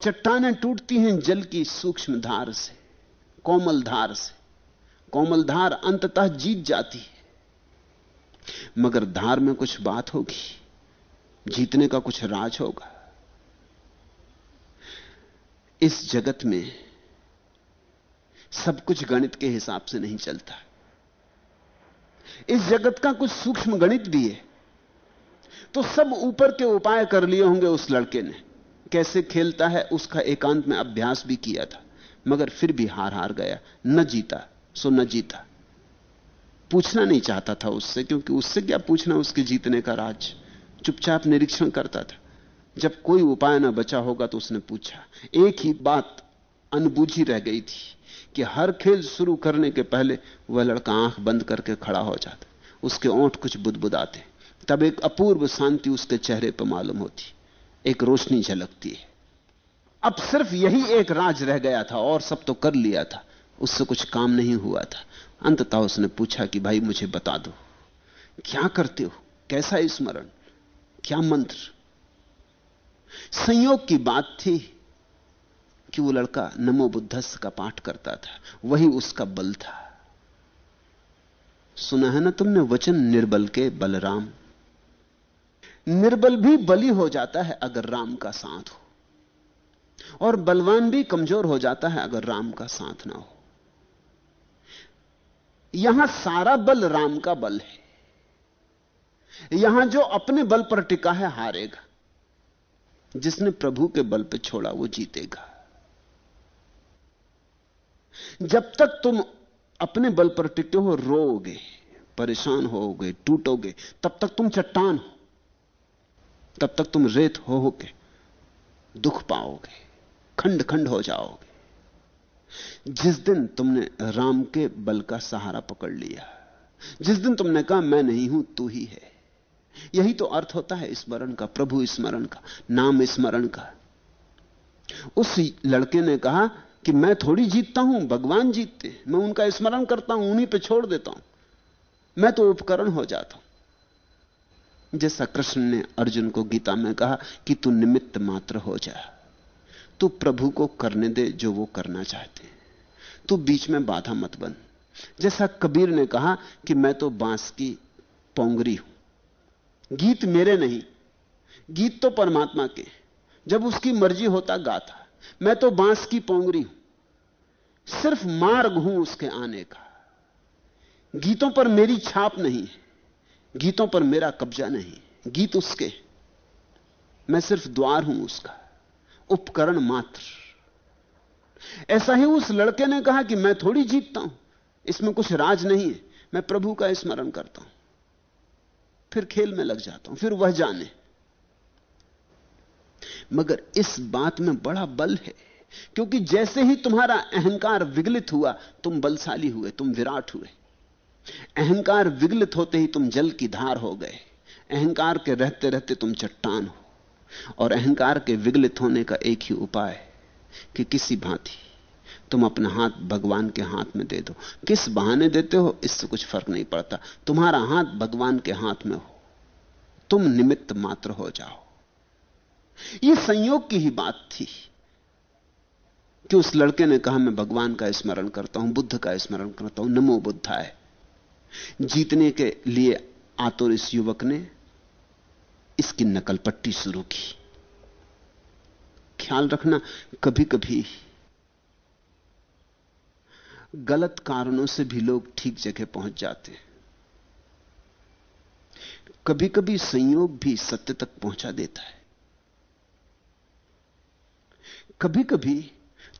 चट्टानें टूटती हैं जल की सूक्ष्म धार से, कोमल धार से। कोमल धार अंततः जीत जाती है, मगर धार में कुछ बात होगी, जीतने का कुछ राज होगा। इस जगत में सब कुछ गणित के हिसाब से नहीं चलता। इस जगत का कुछ सूक्ष्म गणित भी है। तो सब ऊपर के उपाय कर लिए होंगे उस लड़के ने, कैसे खेलता है उसका एकांत में अभ्यास भी किया था, मगर फिर भी हार हार गया, न जीता सो न जीता। पूछना नहीं चाहता था उससे, क्योंकि उससे क्या पूछना उसके जीतने का राज। चुपचाप निरीक्षण करता था। जब कोई उपाय न बचा होगा तो उसने पूछा। एक ही बात अनबूझी रह गई थी कि हर खेल शुरू करने के पहले वह लड़का आंख बंद करके खड़ा हो जाता, उसके ओंठ कुछ बुदबुदाते, तब एक अपूर्व शांति उसके चेहरे पर मालूम होती, एक रोशनी झलकती है। अब सिर्फ यही एक राज रह गया था, और सब तो कर लिया था, उससे कुछ काम नहीं हुआ था। अंततः उसने पूछा कि भाई मुझे बता दो, क्या करते हो, कैसा स्मरण, क्या मंत्र। संयोग की बात थी कि वो लड़का नमो बुद्धस्स का पाठ करता था, वही उसका बल था। सुना है ना तुमने वचन, निर्बल के बलराम। निर्बल भी बली हो जाता है अगर राम का साथ हो, और बलवान भी कमजोर हो जाता है अगर राम का साथ ना हो। यहां सारा बल राम का बल है। यहां जो अपने बल पर टिका है हारेगा, जिसने प्रभु के बल पर छोड़ा वो जीतेगा। जब तक तुम अपने बल पर टिके हो, रोओगे, परेशान होगे, टूटोगे, तब तक तुम चट्टान हो, तब तक तुम रेत होके दुख पाओगे, खंड खंड हो जाओगे। जिस दिन तुमने राम के बल का सहारा पकड़ लिया, जिस दिन तुमने कहा मैं नहीं हूं तू ही है, यही तो अर्थ होता है स्मरण का, प्रभु स्मरण का, नाम स्मरण का। उस लड़के ने कहा कि मैं थोड़ी जीतता हूं, भगवान जीतते, मैं उनका स्मरण करता हूं, उन्हीं पे छोड़ देता हूं, मैं तो उपकरण हो जाता हूं। जैसा कृष्ण ने अर्जुन को गीता में कहा कि तू निमित्त मात्र हो जा, तू प्रभु को करने दे जो वो करना चाहते हैं, तू बीच में बाधा मत बन। जैसा कबीर ने कहा कि मैं तो बांस की पोंगरी हूं, गीत मेरे नहीं, गीत तो परमात्मा के, जब उसकी मर्जी होता गाता, मैं तो बांस की पोंगरी हूं, सिर्फ मार्ग हूं उसके आने का। गीतों पर मेरी छाप नहीं, गीतों पर मेरा कब्जा नहीं, गीत उसके, मैं सिर्फ द्वार हूं उसका, उपकरण मात्र। ऐसा ही उस लड़के ने कहा कि मैं थोड़ी जीतता हूं, इसमें कुछ राज नहीं है, मैं प्रभु का स्मरण करता हूं, फिर खेल में लग जाता हूं, फिर वह जाने। मगर इस बात में बड़ा बल है, क्योंकि जैसे ही तुम्हारा अहंकार विगलित हुआ तुम बलशाली हुए, तुम विराट हुए। अहंकार विगलित होते ही तुम जल की धार हो गए, अहंकार के रहते रहते तुम चट्टान हो। और अहंकार के विगलित होने का एक ही उपाय है कि किसी भांति तुम अपना हाथ भगवान के हाथ में दे दो। किस बहाने देते हो इससे कुछ फर्क नहीं पड़ता, तुम्हारा हाथ भगवान के हाथ में हो, तुम निमित्त मात्र हो जाओ। यह संयोग की ही बात थी कि उस लड़के ने कहा मैं भगवान का स्मरण करता हूं, बुद्ध का स्मरण करता हूं, नमो बुद्धाय। जीतने के लिए आतुर इस युवक ने इसकी नकल पट्टी शुरू की। ख्याल रखना, कभी कभी गलत कारणों से भी लोग ठीक जगह पहुंच जाते हैं। कभी कभी संयोग भी सत्य तक पहुंचा देता है। कभी कभी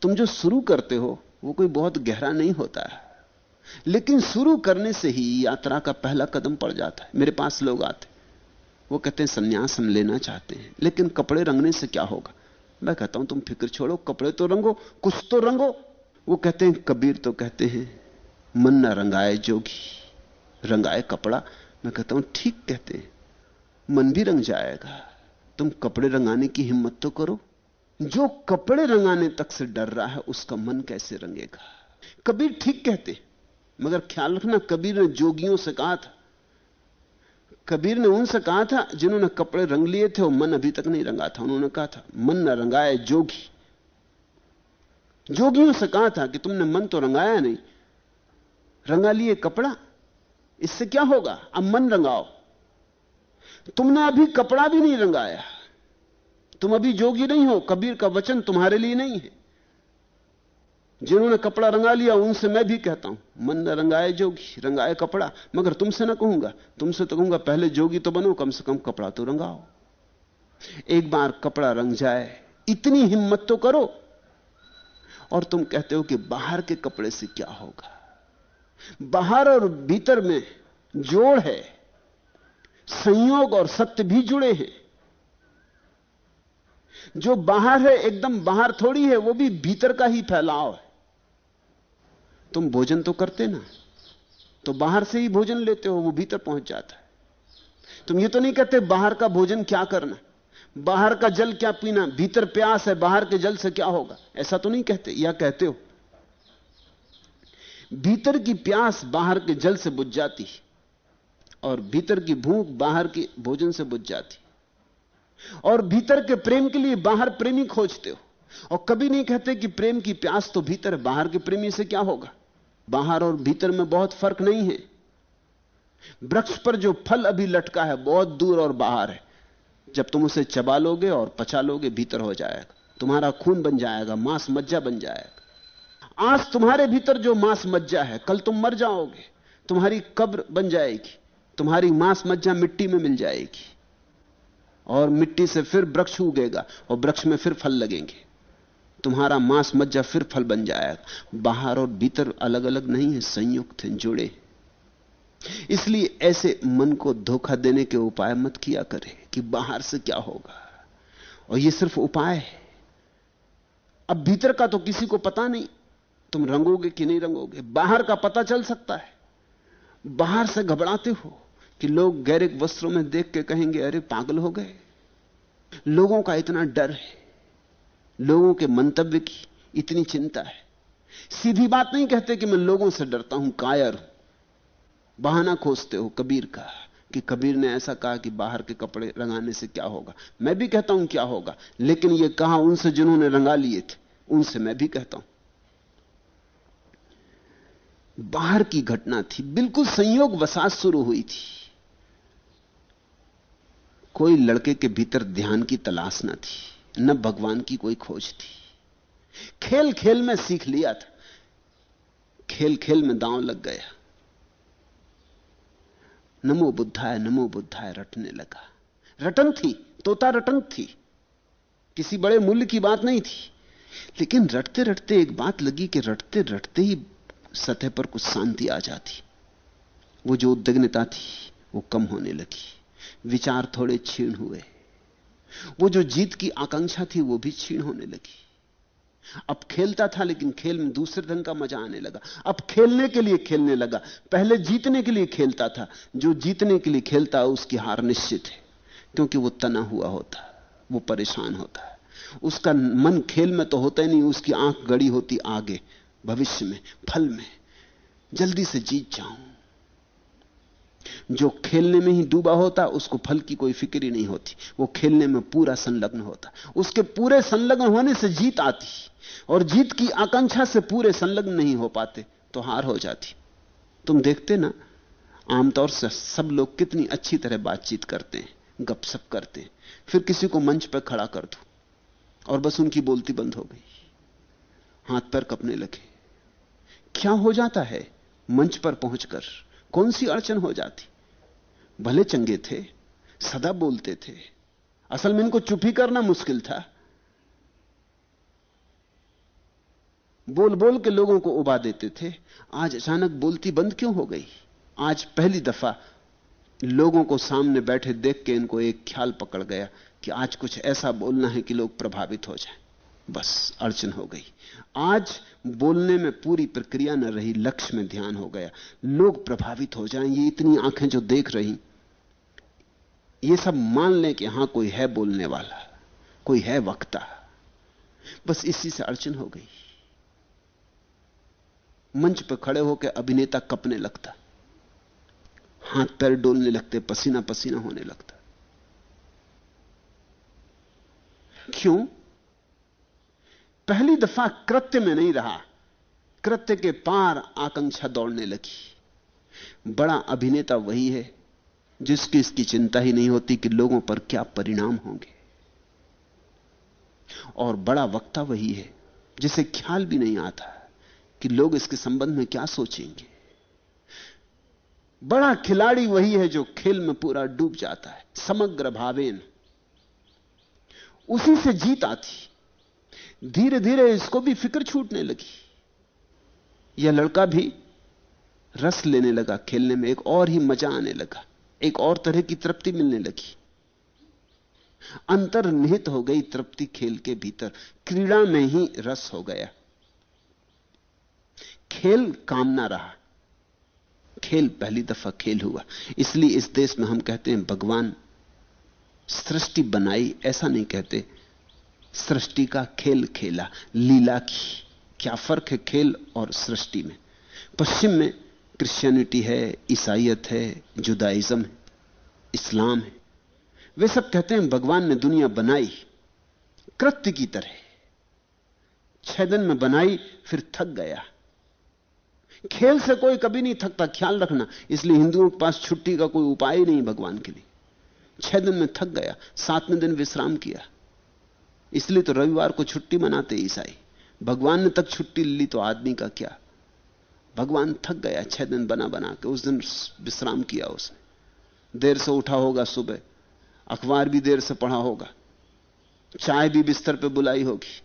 तुम जो शुरू करते हो वो कोई बहुत गहरा नहीं होता है, लेकिन शुरू करने से ही यात्रा का पहला कदम पड़ जाता है। मेरे पास लोग आते, वो कहते हैं सन्यास हम लेना चाहते हैं, लेकिन कपड़े रंगने से क्या होगा। मैं कहता हूं तुम फिक्र छोड़ो, कपड़े तो रंगो, कुछ तो रंगो। वो कहते हैं कबीर तो कहते हैं मन न रंगाए जोगी, रंगाए कपड़ा। मैं कहता हूं ठीक कहते हैं, मन भी रंग जाएगा, तुम कपड़े रंगाने की हिम्मत तो करो। जो कपड़े रंगाने तक से डर रहा है उसका मन कैसे रंगेगा। कबीर ठीक कहते, मगर ख्याल रखना कबीर ने जोगियों से कहा था, कबीर ने उनसे कहा था जिन्होंने कपड़े रंग लिए थे और मन अभी तक नहीं रंगा था। उन्होंने कहा था मन न रंगाए जोगी, जोगियों से कहा था कि तुमने मन तो रंगाया नहीं, रंगा लिए कपड़ा, इससे क्या होगा, अब मन रंगाओ। तुमने अभी कपड़ा भी नहीं रंगाया, तुम अभी जोगी नहीं हो। कबीर का वचन तुम्हारे लिए नहीं है। जिन्होंने कपड़ा रंगा लिया उनसे मैं भी कहता हूं, मन न रंगाए जोगी, रंगाए कपड़ा। मगर तुमसे ना कहूंगा, तुमसे तो कहूंगा पहले जोगी तो बनो, कम से कम कपड़ा तो रंगाओ। एक बार कपड़ा रंग जाए, इतनी हिम्मत तो करो। और तुम कहते हो कि बाहर के कपड़े से क्या होगा। बाहर और भीतर में जोड़ है, संयोग और सत्य भी जुड़े हैं। जो बाहर है एकदम बाहर थोड़ी है, वो भी भीतर का ही फैलाव है। तुम भोजन तो करते ना, तो बाहर से ही भोजन लेते हो, वो भीतर पहुंच जाता है। तुम ये तो नहीं कहते बाहर का भोजन क्या करना, बाहर का जल क्या पीना, भीतर प्यास है, बाहर के जल से क्या होगा, ऐसा तो नहीं कहते। या कहते हो भीतर की प्यास बाहर के जल से बुझ जाती और भीतर की भूख बाहर के भोजन से बुझ जाती। और भीतर के प्रेम के लिए बाहर प्रेमी खोजते हो, और कभी नहीं कहते कि प्रेम की प्यास तो भीतर, बाहर के प्रेमी से क्या होगा। बाहर और भीतर में बहुत फर्क नहीं है। वृक्ष पर जो फल अभी लटका है बहुत दूर और बाहर है, जब तुम उसे चबा लोगे और पचा लोगे भीतर हो जाएगा, तुम्हारा खून बन जाएगा, मांस मज्जा बन जाएगा। आज तुम्हारे भीतर जो मांस मज्जा है, कल तुम मर जाओगे, तुम्हारी कब्र बन जाएगी, तुम्हारी मांस मज्जा मिट्टी में मिल जाएगी, और मिट्टी से फिर वृक्ष उगेगा और वृक्ष में फिर फल लगेंगे, तुम्हारा मांस मज्जा फिर फल बन जाएगा। बाहर और भीतर अलग अलग नहीं है, संयुक्त हैं, जुड़े। इसलिए ऐसे मन को धोखा देने के उपाय मत किया करे कि बाहर से क्या होगा। और ये सिर्फ उपाय है, अब भीतर का तो किसी को पता नहीं, तुम रंगोगे कि नहीं रंगोगे। बाहर का पता चल सकता है। बाहर से घबराते हो कि लोग गैरिक वस्त्रों में देख के कहेंगे अरे पागल हो गए। लोगों का इतना डर है, लोगों के मंतव्य की इतनी चिंता है। सीधी बात नहीं कहते कि मैं लोगों से डरता हूं, कायर हूं। बहाना खोजते हो कबीर का कि कबीर ने ऐसा कहा कि बाहर के कपड़े रंगाने से क्या होगा। मैं भी कहता हूं क्या होगा, लेकिन यह कहा उनसे जिन्होंने रंगा लिए थे, उनसे मैं भी कहता हूं। बाहर की घटना थी, बिल्कुल संयोग वसात शुरू हुई थी। कोई लड़के के भीतर ध्यान की तलाश न थी, न भगवान की कोई खोज थी। खेल खेल में सीख लिया था, खेल खेल में दांव लग गया। नमो बुद्धाय रटने लगा। रटन थी, तोता रटन थी, किसी बड़े मूल्य की बात नहीं थी। लेकिन रटते रटते एक बात लगी कि रटते रटते ही सतह पर कुछ शांति आ जाती। वो जो उद्विग्नता थी वो कम होने लगी, विचार थोड़े क्षीण हुए, वो जो जीत की आकांक्षा थी वो भी क्षीण होने लगी। अब खेलता था लेकिन खेल में दूसरे ढंग का मजा आने लगा। अब खेलने के लिए खेलने लगा, पहले जीतने के लिए खेलता था। जो जीतने के लिए खेलता है उसकी हार निश्चित है, क्योंकि वो तना हुआ होता है, वो परेशान होता है। उसका मन खेल में तो होता ही नहीं, उसकी आंख गड़ी होती आगे, भविष्य में, फल में, जल्दी से जीत जाऊं। जो खेलने में ही डूबा होता उसको फल की कोई फिक्र ही नहीं होती, वो खेलने में पूरा संलग्न होता। उसके पूरे संलग्न होने से जीत आती, और जीत की आकांक्षा से पूरे संलग्न नहीं हो पाते तो हार हो जाती। तुम देखते ना, आमतौर से सब लोग कितनी अच्छी तरह बातचीत करते हैं, गपशप करते हैं, फिर किसी को मंच पर खड़ा कर दो और बस उनकी बोलती बंद हो गई, हाथ पैर कपने लगे। क्या हो जाता है मंच पर पहुंचकर, कौन सी अड़चन हो जाती। भले चंगे थे, सदा बोलते थे, असल में इनको चुप ही करना मुश्किल था। बोल बोल के लोगों को उबा देते थे। आज अचानक बोलती बंद क्यों हो गई। आज पहली दफा लोगों को सामने बैठे देख के इनको एक ख्याल पकड़ गया कि आज कुछ ऐसा बोलना है कि लोग प्रभावित हो जाएं। बस अड़चन हो गई। आज बोलने में पूरी प्रक्रिया न रही, लक्ष्य में ध्यान हो गया, लोग प्रभावित हो जाएं। ये इतनी आंखें जो देख रही, ये सब मान लें कि हां कोई है बोलने वाला, कोई है वक्ता। बस इसी से अड़चन हो गई। मंच पर खड़े होकर अभिनेता कपने लगता, हाथ पैर डोलने लगते, पसीना पसीना होने लगता। क्यों? पहली दफा कृत्य में नहीं रहा, कृत्य के पार आकांक्षा दौड़ने लगी। बड़ा अभिनेता वही है जिसकी इसकी चिंता ही नहीं होती कि लोगों पर क्या परिणाम होंगे, और बड़ा वक्ता वही है जिसे ख्याल भी नहीं आता कि लोग इसके संबंध में क्या सोचेंगे। बड़ा खिलाड़ी वही है जो खेल में पूरा डूब जाता है, समग्र भावेन। उसी से जीत आती। धीरे धीरे इसको भी फिक्र छूटने लगी। यह लड़का भी रस लेने लगा खेलने में, एक और ही मजा आने लगा, एक और तरह की तृप्ति मिलने लगी। अंतर्निहित हो गई तृप्ति खेल के भीतर, क्रीड़ा में ही रस हो गया। खेल काम ना रहा, खेल पहली दफा खेल हुआ। इसलिए इस देश में हम कहते हैं भगवान सृष्टि बनाई, ऐसा नहीं कहते, सृष्टि का खेल खेला, लीला की। क्या फर्क है खेल और सृष्टि में? पश्चिम में क्रिश्चियनिटी है, ईसाईयत है, जुदाइज्म है, इस्लाम है, वे सब कहते हैं भगवान ने दुनिया बनाई कृत्य की तरह, 6 दिन में बनाई, फिर थक गया। खेल से कोई कभी नहीं थकता, ख्याल रखना। इसलिए हिंदुओं के पास छुट्टी का कोई उपाय ही नहीं भगवान के लिए। 6 दिन में थक गया, 7वें दिन विश्राम किया। इसलिए तो रविवार को छुट्टी मनाते ईसाई। भगवान ने तक छुट्टी ली तो आदमी का क्या? भगवान थक गया 6 दिन बना बना के, उस दिन विश्राम किया उसने। देर से उठा होगा, सुबह अखबार भी देर से पढ़ा होगा, चाय भी बिस्तर पे बुलाई होगी,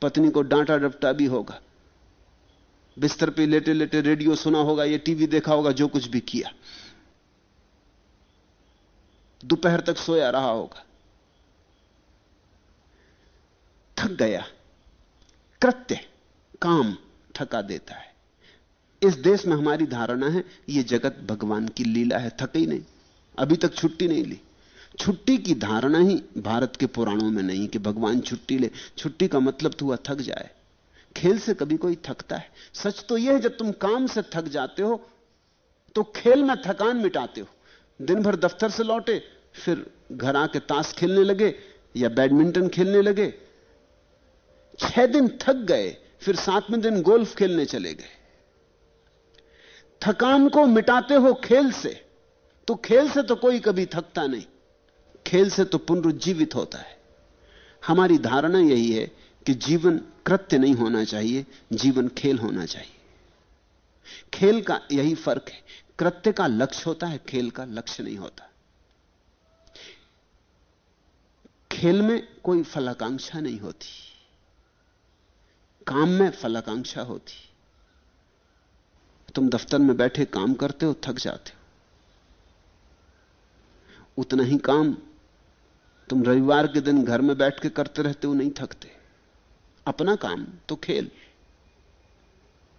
पत्नी को डांटा डपटा भी होगा, बिस्तर पे लेटे लेटे रेडियो सुना होगा, ये टीवी देखा होगा, जो कुछ भी किया। दोपहर तक सोया रहा होगा, थक गया। कृत्य, काम थका देता है। इस देश में हमारी धारणा है यह जगत भगवान की लीला है, थके ही नहीं, अभी तक छुट्टी नहीं ली। छुट्टी की धारणा ही भारत के पुराणों में नहीं कि भगवान छुट्टी ले। छुट्टी का मतलब तो हुआ थक जाए। खेल से कभी कोई थकता है? सच तो यह है जब तुम काम से थक जाते हो तो खेल में थकान मिटाते हो। दिन भर दफ्तर से लौटे, फिर घर आके ताश खेलने लगे या बैडमिंटन खेलने लगे, 6 दिन थक गए, फिर 7वें दिन गोल्फ खेलने चले गए। थकान को मिटाते हो खेल से, तो खेल से तो कोई कभी थकता नहीं, खेल से तो पुनरुज्जीवित होता है। हमारी धारणा यही है कि जीवन कृत्य नहीं होना चाहिए, जीवन खेल होना चाहिए। खेल का यही फर्क है, कृत्य का लक्ष्य होता है, खेल का लक्ष्य नहीं होता। खेल में कोई फलाकांक्षा नहीं होती, काम में फलाकांक्षा होती। तुम दफ्तर में बैठे काम करते हो, थक जाते हो, उतना ही काम तुम रविवार के दिन घर में बैठ के करते रहते हो, नहीं थकते। अपना काम तो खेल।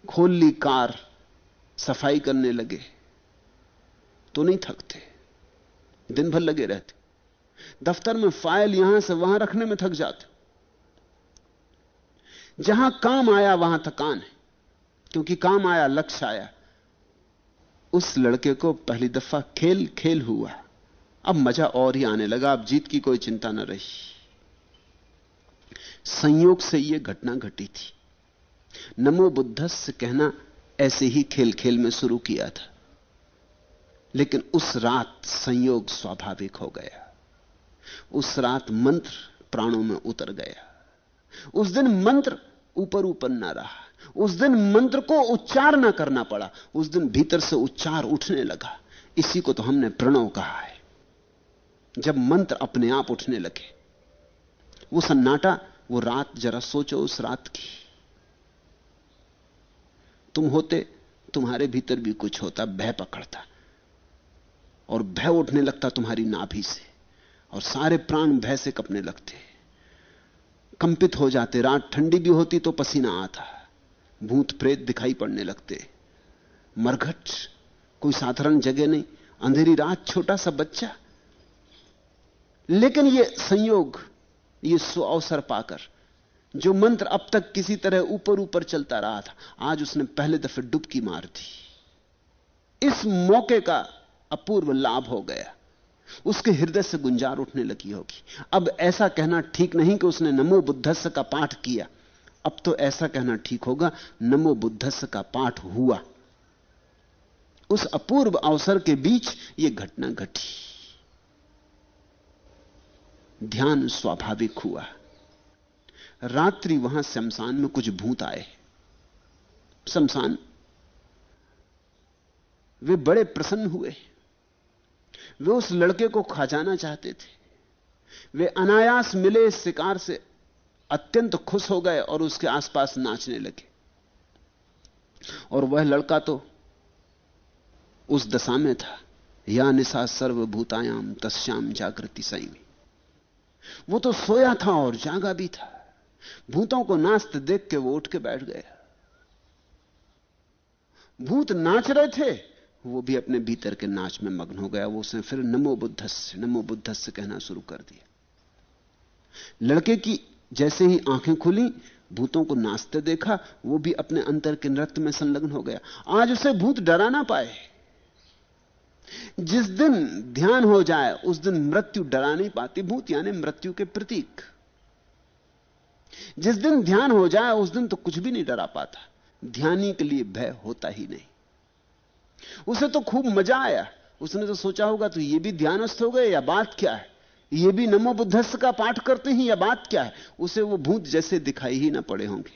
खोल ली कार, सफाई करने लगे तो नहीं थकते, दिन भर लगे रहते। दफ्तर में फाइल यहां से वहां रखने में थक जाते। जहां काम आया वहां थकान है, क्योंकि काम आया, लक्ष्य आया। उस लड़के को पहली दफा खेल खेल हुआ, अब मजा और ही आने लगा, अब जीत की कोई चिंता न रही। संयोग से यह घटना घटी थी। नमो बुद्धस्य कहना ऐसे ही खेल खेल में शुरू किया था, लेकिन उस रात संयोग स्वाभाविक हो गया। उस रात मंत्र प्राणों में उतर गया। उस दिन मंत्र ऊपर ऊपर ना रहा, उस दिन मंत्र को उच्चार ना करना पड़ा, उस दिन भीतर से उच्चार उठने लगा। इसी को तो हमने प्रणव कहा है। जब मंत्र अपने आप उठने लगे, वो सन्नाटा, वो रात, जरा सोचो उस रात की। तुम होते, तुम्हारे भीतर भी कुछ होता, भय पकड़ता, और भय उठने लगता तुम्हारी नाभि से, और सारे प्राण भय से कंपने लगते, कंपित हो जाते। रात ठंडी भी होती तो पसीना आता, भूत प्रेत दिखाई पड़ने लगते। मरघट, कोई साधारण जगह नहीं, अंधेरी रात, छोटा सा बच्चा। लेकिन यह संयोग, यह सुअवसर पाकर, जो मंत्र अब तक किसी तरह ऊपर ऊपर चलता रहा था, आज उसने पहले दफे डुबकी मार दी। इस मौके का अपूर्व लाभ हो गया। उसके हृदय से गुंजार उठने लगी होगी। अब ऐसा कहना ठीक नहीं कि उसने नमो बुद्धस्य का पाठ किया, अब तो ऐसा कहना ठीक होगा, नमो बुद्धस्य का पाठ हुआ। उस अपूर्व अवसर के बीच यह घटना घटी। ध्यान स्वाभाविक हुआ। रात्रि वहां शमशान में कुछ भूत आए। शमशान, वे बड़े प्रसन्न हुए। वे उस लड़के को खा जाना चाहते थे। वे अनायास मिले इस शिकार से अत्यंत खुश हो गए और उसके आसपास नाचने लगे। और वह लड़का तो उस दशा में था, या निशा सर्वभूतायाम तस्याम जागृति संयमी। वो तो सोया था और जागा भी था। भूतों को नाचते देख के वो उठ के बैठ गया। भूत नाच रहे थे, वो भी अपने भीतर के नाच में मग्न हो गया। वो उसने फिर नमो बुद्धस्य कहना शुरू कर दिया। लड़के की जैसे ही आंखें खुली, भूतों को नाचते देखा, वो भी अपने अंतर के नृत्य में संलग्न हो गया। आज उसे भूत डरा ना पाए। जिस दिन ध्यान हो जाए उस दिन मृत्यु डरा नहीं पाती। भूत यानी मृत्यु के प्रतीक। जिस दिन ध्यान हो जाए उस दिन तो कुछ भी नहीं डरा पाता। ध्यानी के लिए भय होता ही नहीं। उसे तो खूब मजा आया। उसने तो सोचा होगा तो ये भी ध्यानस्थ हो गए या बात क्या है, ये भी नमो बुद्धस्य का पाठ करते हैं या बात क्या है। उसे वो भूत जैसे दिखाई ही ना पड़े होंगे।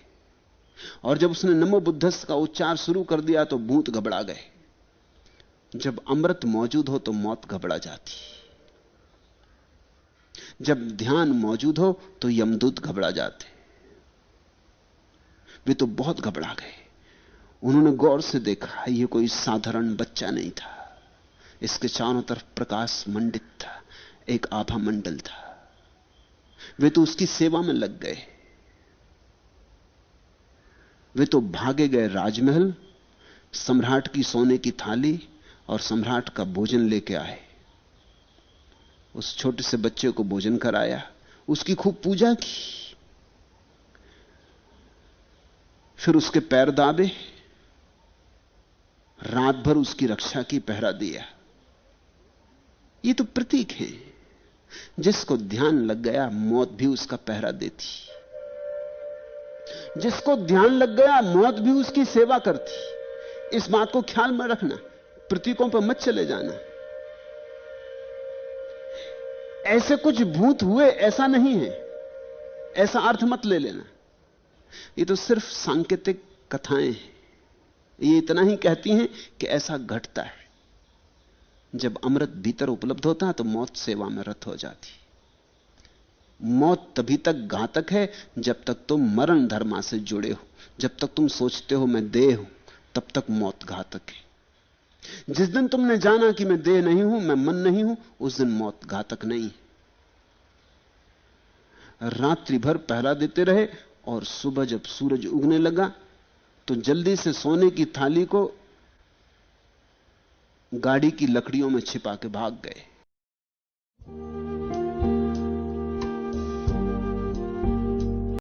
और जब उसने नमो बुद्धस्य का उच्चार शुरू कर दिया तो भूत घबरा गए। जब अमृत मौजूद हो तो मौत घबरा जाती। जब ध्यान मौजूद हो तो यमदूत घबरा जाते। वे तो बहुत घबरा गए। उन्होंने गौर से देखा, यह कोई साधारण बच्चा नहीं था। इसके चारों तरफ प्रकाश मंडित था, एक आभा मंडल था। वे तो उसकी सेवा में लग गए। वे तो भागे गए राजमहल, सम्राट की सोने की थाली और सम्राट का भोजन लेके आए। उस छोटे से बच्चे को भोजन कराया, उसकी खूब पूजा की, फिर उसके पैर दाबे, रात भर उसकी रक्षा की, पहरा दिया। ये तो प्रतीक है। जिसको ध्यान लग गया मौत भी उसका पहरा देती। जिसको ध्यान लग गया मौत भी उसकी सेवा करती। इस बात को ख्याल में रखना, प्रतीकों पर मत चले जाना। ऐसे कुछ भूत हुए ऐसा नहीं है, ऐसा अर्थ मत ले लेना। ये तो सिर्फ सांकेतिक कथाएं हैं। ये इतना ही कहती हैं कि ऐसा घटता है। जब अमृत भीतर उपलब्ध होता है तो मौत सेवा में रत हो जाती। मौत तभी तक घातक है जब तक तुम मरण धर्मा से जुड़े हो। जब तक तुम सोचते हो मैं देह हूं, तब तक मौत घातक है। जिस दिन तुमने जाना कि मैं देह नहीं हूं, मैं मन नहीं हूं, उस दिन मौत घातक नहीं है। रात्रि भर पहरा देते रहे और सुबह जब सूरज उगने लगा तो जल्दी से सोने की थाली को गाड़ी की लकड़ियों में छिपा के भाग गए।